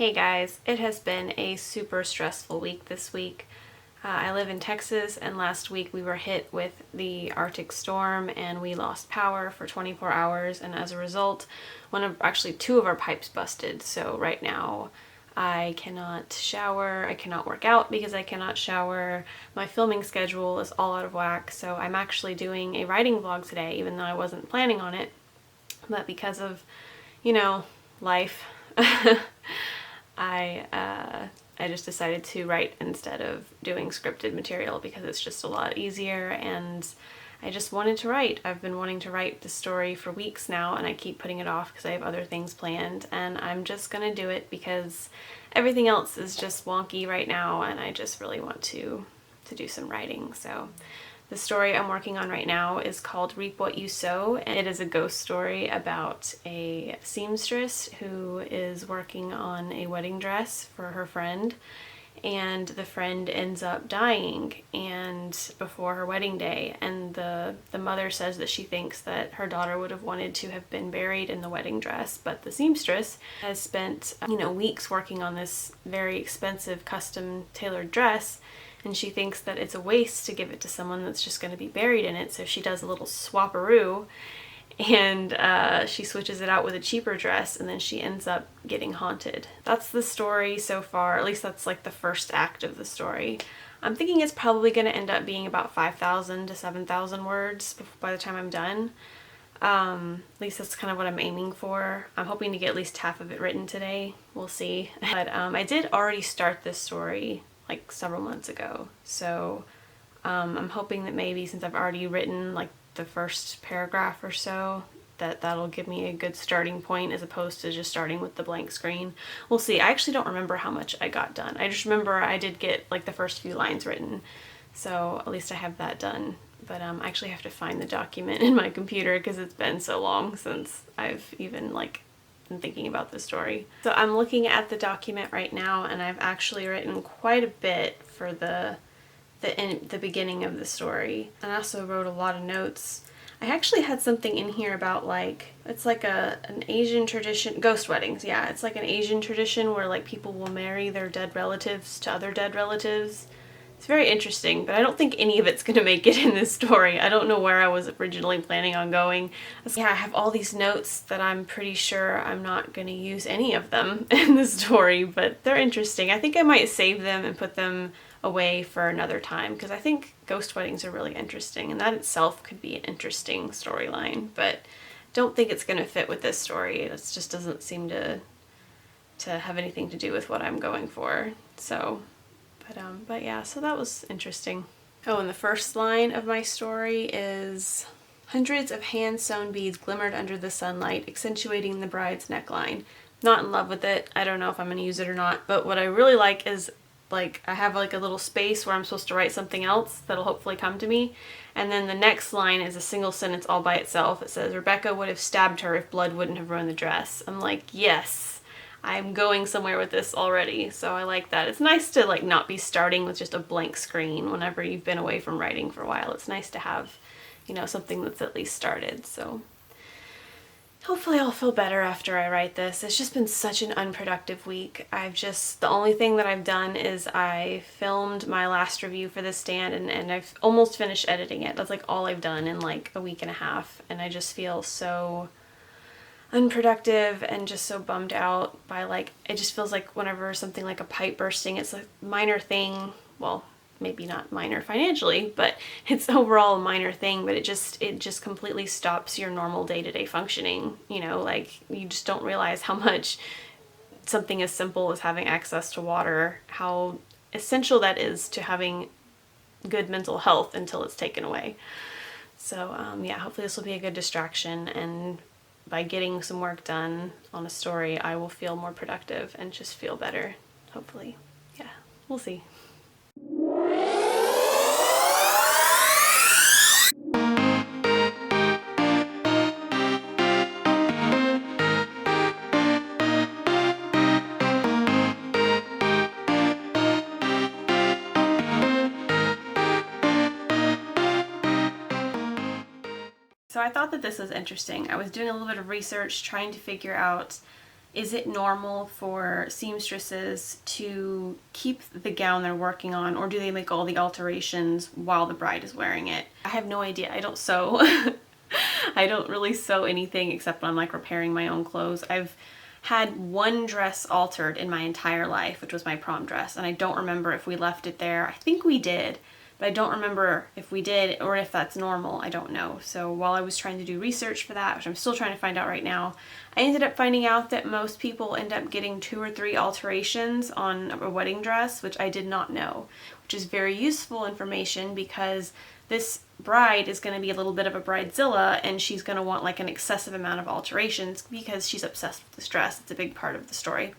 Hey guys, it has been a super stressful week this week. I live in Texas, and last week we were hit with the Arctic storm and we lost power for 24 hours, and as a result, two of our pipes busted. So right now I cannot shower, I cannot work out because I cannot shower. My filming schedule is all out of whack, so I'm actually doing a writing vlog today, even though I wasn't planning on it. But because of, life, I just decided to write instead of doing scripted material because it's just a lot easier, and I just wanted to write. I've been wanting to write the story for weeks now, and I keep putting it off because I have other things planned, and I'm just gonna do it because everything else is just wonky right now, and I just really want to do some writing. So the story I'm working on right now is called Reap What You Sow, and it is a ghost story about a seamstress who is working on a wedding dress for her friend, and the friend ends up dying and before her wedding day, and the mother says that she thinks that her daughter would have wanted to have been buried in the wedding dress, but the seamstress has spent weeks working on this very expensive custom tailored dress, and she thinks that it's a waste to give it to someone that's just going to be buried in it, so she does a little swapperoo, and she switches it out with a cheaper dress, and then she ends up getting haunted. That's the story so far, at least that's like the first act of the story. I'm thinking it's probably going to end up being about 5,000 to 7,000 words by the time I'm done. At least that's kind of what I'm aiming for. I'm hoping to get at least half of it written today. We'll see. But I did already start this story like several months ago, so I'm hoping that maybe since I've already written like the first paragraph or so, that'll give me a good starting point as opposed to just starting with the blank screen. We'll see. I actually don't remember how much I got done. I just remember I did get like the first few lines written, so at least I have that done. But I actually have to find the document in my computer because it's been so long since I've even been thinking about this story. So I'm looking at the document right now, and I've actually written quite a bit for the beginning of the story. And I also wrote a lot of notes. I actually had something in here about it's like an Asian tradition, ghost weddings, yeah. It's like an Asian tradition where people will marry their dead relatives to other dead relatives. It's very interesting, but I don't think any of it's gonna make it in this story. I don't know where I was originally planning on going. Yeah, I have all these notes that I'm pretty sure I'm not gonna use any of them in the story, but they're interesting. I think I might save them and put them away for another time, because I think ghost weddings are really interesting, and that itself could be an interesting storyline, but don't think it's gonna fit with this story. It just doesn't seem to have anything to do with what I'm going for. So but yeah, so that was interesting. Oh, and the first line of my story is, hundreds of hand-sewn beads glimmered under the sunlight, accentuating the bride's neckline. Not in love with it. I don't know if I'm going to use it or not, but what I really like is I have a little space where I'm supposed to write something else that'll hopefully come to me, and then the next line is a single sentence all by itself. It says, Rebecca would have stabbed her if blood wouldn't have ruined the dress. I'm like, yes! I'm going somewhere with this already, so I like that. It's nice to not be starting with just a blank screen whenever you've been away from writing for a while. It's nice to have, something that's at least started. So hopefully I'll feel better after I write this. It's just been such an unproductive week. The only thing that I've done is I filmed my last review for The Stand, and I've almost finished editing it. That's all I've done in a week and a half, and I just feel so unproductive and just so bummed out by it just feels like whenever something like a pipe bursting, it's a minor thing, well, maybe not minor financially, but it's overall a minor thing, but it just completely stops your normal day-to-day functioning. You just don't realize how much something as simple as having access to water, how essential that is to having good mental health until it's taken away. So yeah, hopefully this will be a good distraction, and by getting some work done on a story, I will feel more productive and just feel better, hopefully. Yeah, we'll see. So I thought that this was interesting. I was doing a little bit of research trying to figure out Is it normal for seamstresses to keep the gown they're working on, or do they make all the alterations while the bride is wearing it? I have no idea. I don't sew. I don't really sew anything except when I'm like repairing my own clothes. I've had one dress altered in my entire life, which was my prom dress, and I don't remember if we left it there. I think we did, but I don't remember if we did or if that's normal. I don't know. So while I was trying to do research for that, which I'm still trying to find out right now, I ended up finding out that most people end up getting 2 or 3 alterations on a wedding dress, which I did not know, which is very useful information because this bride is going to be a little bit of a bridezilla, and she's going to want like an excessive amount of alterations because she's obsessed with this dress. It's a big part of the story.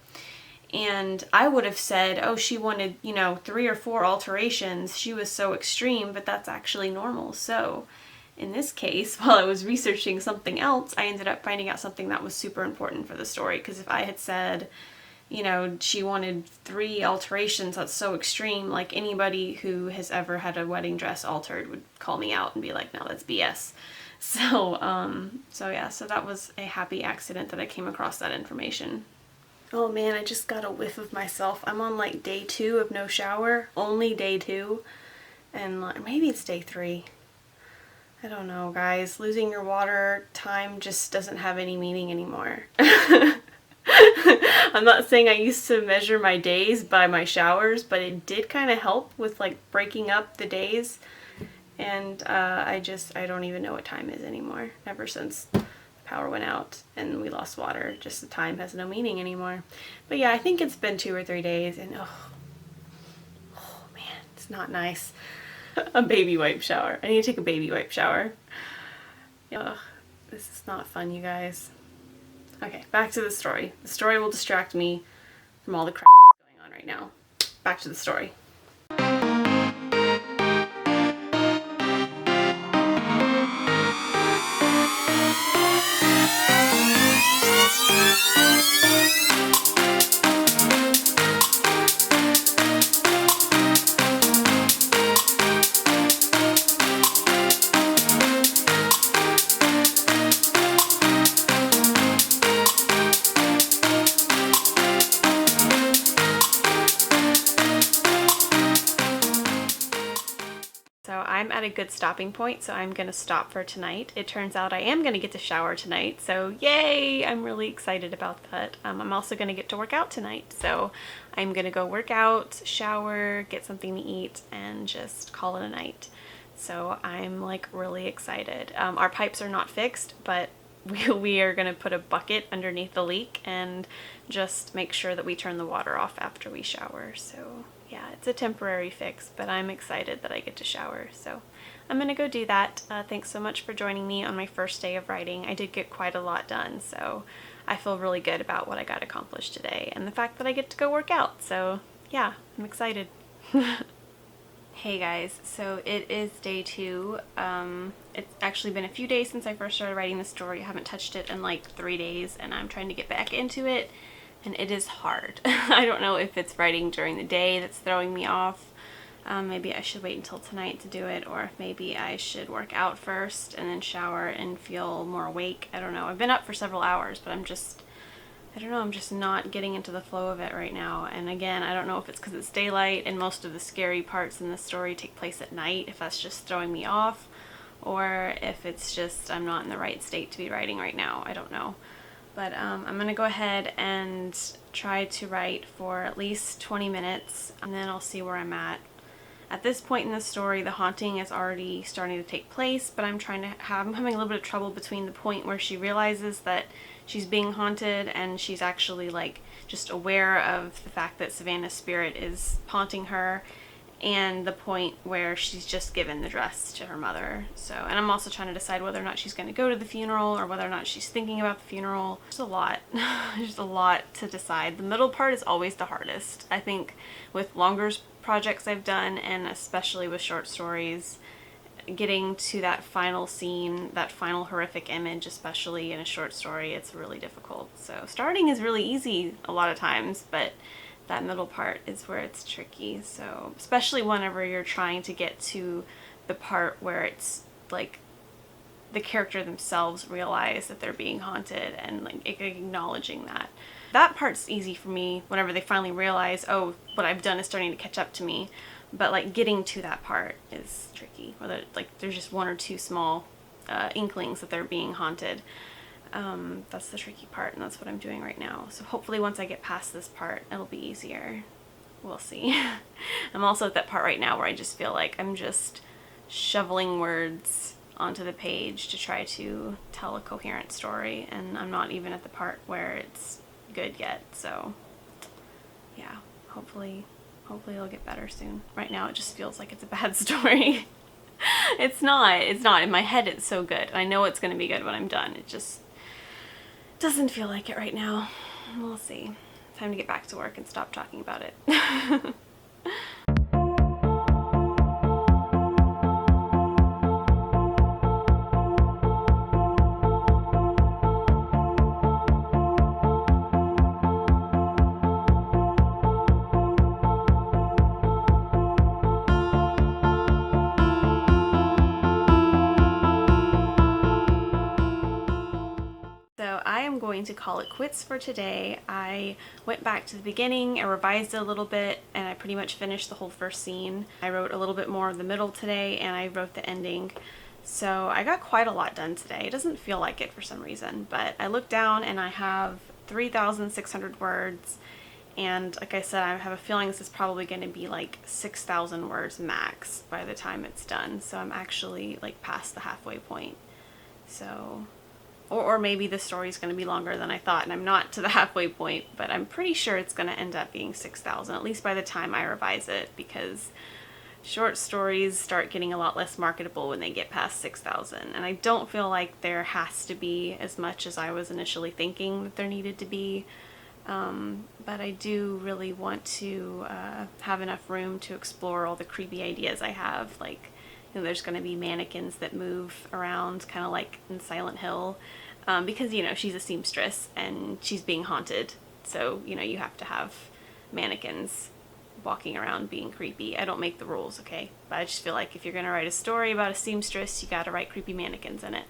And I would have said, oh, she wanted, 3 or 4 alterations. She was so extreme, but that's actually normal. So in this case, while I was researching something else, I ended up finding out something that was super important for the story. Because if I had said, she wanted 3 alterations, that's so extreme, like anybody who has ever had a wedding dress altered would call me out and be like, no, that's BS. So that was a happy accident that I came across that information. Oh man, I just got a whiff of myself. I'm on like day 2 of no shower, only day 2, and maybe it's day 3. I don't know, guys. Losing your water time just doesn't have any meaning anymore. I'm not saying I used to measure my days by my showers, but it did kind of help with like breaking up the days. And I don't even know what time is anymore. Ever since the power went out and we lost water, just the time has no meaning anymore. But yeah, I think it's been 2 or 3 days, and oh man, it's not nice. A baby wipe shower. I need to take a baby wipe shower. Ugh, this is not fun, you guys. Okay, back to the story. The story will distract me from all the crap going on right now. Back to the story. I'm at a good stopping point, so I'm gonna stop for tonight. It turns out I am gonna get to shower tonight, so yay! I'm really excited about that. I'm also gonna get to work out tonight, so I'm gonna go work out, shower, get something to eat, and just call it a night. So I'm like really excited. Our pipes are not fixed, but we are gonna put a bucket underneath the leak and just make sure that we turn the water off after we shower. So yeah, it's a temporary fix, but I'm excited that I get to shower. So I'm gonna go do that. Thanks so much for joining me on my first day of writing. I did get quite a lot done, so I feel really good about what I got accomplished today and the fact that I get to go work out. So yeah, I'm excited. Hey guys, so it is day 2. It's actually been a few days since I first started writing the story. I haven't touched it in like 3 days, and I'm trying to get back into it, and it is hard. I don't know if it's writing during the day that's throwing me off. Maybe I should wait until tonight to do it, or maybe I should work out first and then shower and feel more awake. I don't know. I've been up for several hours, but I'm just not getting into the flow of it right now. And again, I don't know if it's because it's daylight and most of the scary parts in the story take place at night, if that's just throwing me off, or if it's just I'm not in the right state to be writing right now. I don't know. But I'm gonna go ahead and try to write for at least 20 minutes, and then I'll see where I'm at. At this point in the story, the haunting is already starting to take place, but I'm having a little bit of trouble between the point where she realizes that she's being haunted and she's actually like just aware of the fact that Savannah's spirit is haunting her, and the point where she's just given the dress to her mother. So, and I'm also trying to decide whether or not she's going to go to the funeral or whether or not she's thinking about the funeral. There's a lot. There's a lot to decide. The middle part is always the hardest. I think with longer projects I've done, and especially with short stories, getting to that final scene, that final horrific image, especially in a short story, it's really difficult. So starting is really easy a lot of times, but that middle part is where it's tricky. So especially whenever you're trying to get to the part where it's like the character themselves realize that they're being haunted and like acknowledging that. That part's easy for me whenever they finally realize, oh, what I've done is starting to catch up to me. But like getting to that part is tricky. Or that, like, there's just one or two small inklings that they're being haunted. That's the tricky part, and that's what I'm doing right now. So hopefully once I get past this part, it'll be easier. We'll see. I'm also at that part right now where I just feel like I'm just shoveling words onto the page to try to tell a coherent story, and I'm not even at the part where it's good yet. So yeah, hopefully it'll get better soon. Right now it just feels like it's a bad story. It's not. In my head it's so good. I know it's going to be good when I'm done. It just doesn't feel like it right now. We'll see. Time to get back to work and stop talking about it. Going to call it quits for today. I went back to the beginning, I revised it a little bit, and I pretty much finished the whole first scene. I wrote a little bit more of the middle today, and I wrote the ending. So I got quite a lot done today. It doesn't feel like it for some reason, but I looked down and I have 3,600 words, and like I said, I have a feeling this is probably going to be like 6,000 words max by the time it's done. So I'm actually like past the halfway point. So or maybe the story's going to be longer than I thought and I'm not to the halfway point, but I'm pretty sure it's going to end up being 6,000, at least by the time I revise it, because short stories start getting a lot less marketable when they get past 6,000, and I don't feel like there has to be as much as I was initially thinking that there needed to be, but I do really want to have enough room to explore all the creepy ideas I have. Like, you know, there's going to be mannequins that move around, kind of like in Silent Hill, because, you know, she's a seamstress and she's being haunted. So, you know, you have to have mannequins walking around being creepy. I don't make the rules, okay? But I just feel like if you're going to write a story about a seamstress, you got to write creepy mannequins in it.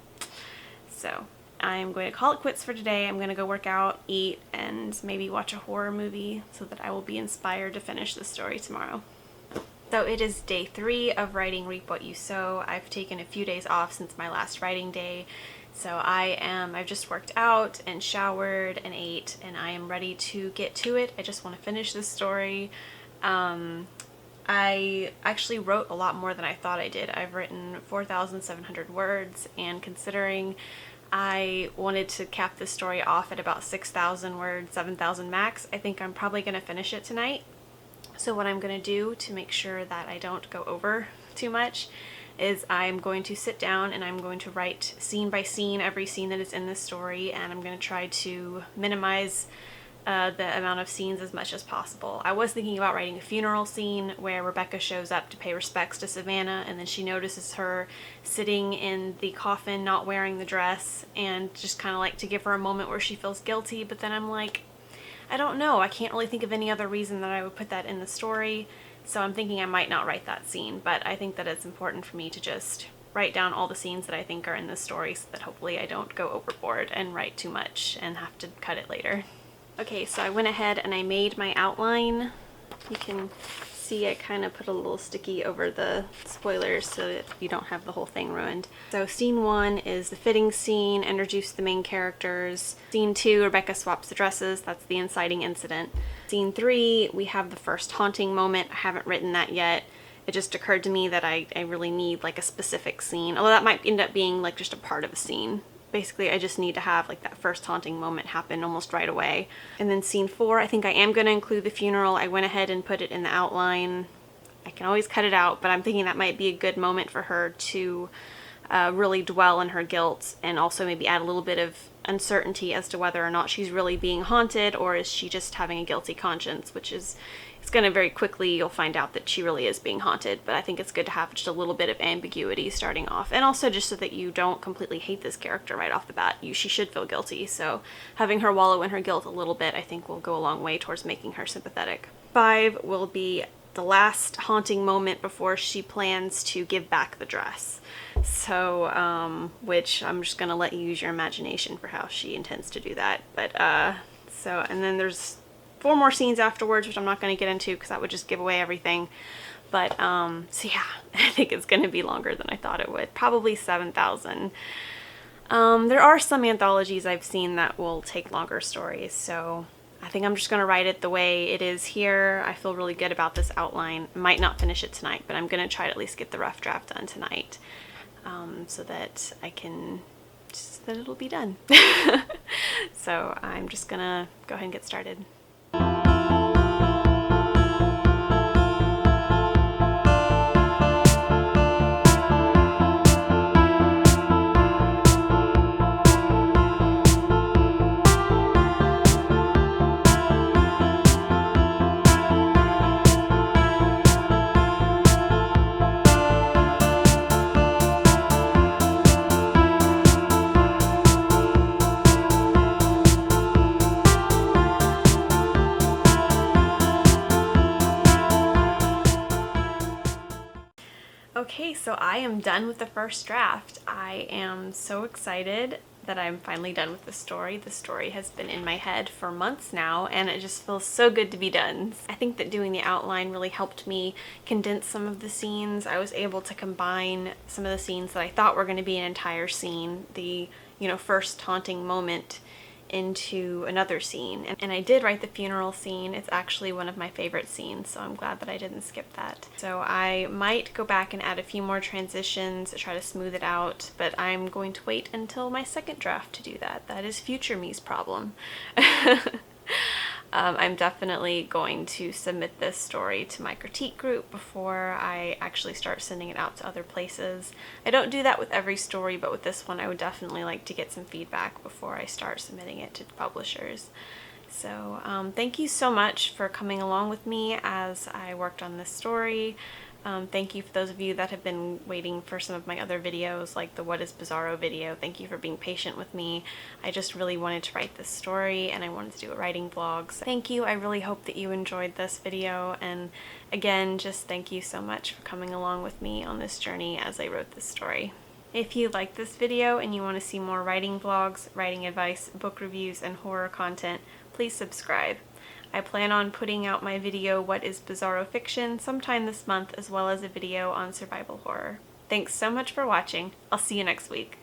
So I'm going to call it quits for today. I'm going to go work out, eat, and maybe watch a horror movie so that I will be inspired to finish the story tomorrow. So it is day 3 of writing Reap What You Sow. I've taken a few days off since my last writing day. So I've just worked out and showered and ate, and I am ready to get to it. I just want to finish this story. I actually wrote a lot more than I thought I did. I've written 4,700 words, and considering I wanted to cap this story off at about 6,000 words, 7,000 max, I think I'm probably going to finish it tonight. So what I'm going to do to make sure that I don't go over too much is I'm going to sit down and I'm going to write scene by scene every scene that is in this story, and I'm going to try to minimize the amount of scenes as much as possible. I was thinking about writing a funeral scene where Rebecca shows up to pay respects to Savannah, and then she notices her sitting in the coffin not wearing the dress, and just kind of like to give her a moment where she feels guilty. But then I'm like, I don't know, I can't really think of any other reason that I would put that in the story, so I'm thinking I might not write that scene. But I think that it's important for me to just write down all the scenes that I think are in this story so that hopefully I don't go overboard and write too much and have to cut it later. Okay, so I went ahead and I made my outline. You can see I kind of put a little sticky over the spoilers so that you don't have the whole thing ruined. So scene 1 is the fitting scene, introduce the main characters. Scene 2, Rebecca swaps the dresses, that's the inciting incident. Scene 3, we have the first haunting moment. I haven't written that yet. It just occurred to me that I really need like a specific scene, although that might end up being like just a part of a scene. Basically, I just need to have like that first haunting moment happen almost right away. And then scene 4, I think I am going to include the funeral. I went ahead and put it in the outline. I can always cut it out, but I'm thinking that might be a good moment for her to really dwell in her guilt, and also maybe add a little bit of uncertainty as to whether or not she's really being haunted or is she just having a guilty conscience, which is, it's going to very quickly, you'll find out that she really is being haunted. But I think it's good to have just a little bit of ambiguity starting off, and also just so that you don't completely hate this character right off the bat. She should feel guilty, so having her wallow in her guilt a little bit I think will go a long way towards making her sympathetic. 5 will be the last haunting moment before she plans to give back the dress. So, which I'm just gonna let you use your imagination for how she intends to do that. But So, and then there's 4 more scenes afterwards, which I'm not going to get into because that would just give away everything. But, so yeah, I think it's going to be longer than I thought it would. Probably 7,000. There are some anthologies I've seen that will take longer stories, so I think I'm just going to write it the way it is here. I feel really good about this outline. I might not finish it tonight, but I'm going to try to at least get the rough draft done tonight, so that that it'll be done. So I'm just going to go ahead and get started. Okay, so I am done with the first draft. I am so excited that I'm finally done with the story. The story has been in my head for months now, and it just feels so good to be done. I think that doing the outline really helped me condense some of the scenes. I was able to combine some of the scenes that I thought were going to be an entire scene, the, first taunting moment, into another scene. And I did write the funeral scene. It's actually one of my favorite scenes, so I'm glad that I didn't skip that. So I might go back and add a few more transitions to try to smooth it out, but I'm going to wait until my second draft to do that. That is future me's problem. I'm definitely going to submit this story to my critique group before I actually start sending it out to other places. I don't do that with every story, but with this one I would definitely like to get some feedback before I start submitting it to publishers. So thank you so much for coming along with me as I worked on this story. Thank you for those of you that have been waiting for some of my other videos, like the What is Bizarro video. Thank you for being patient with me. I just really wanted to write this story, and I wanted to do a writing vlog. So thank you. I really hope that you enjoyed this video, and again, just thank you so much for coming along with me on this journey as I wrote this story. If you like this video and you want to see more writing vlogs, writing advice, book reviews, and horror content, please subscribe. I plan on putting out my video What is Bizarro Fiction sometime this month, as well as a video on survival horror. Thanks so much for watching. I'll see you next week.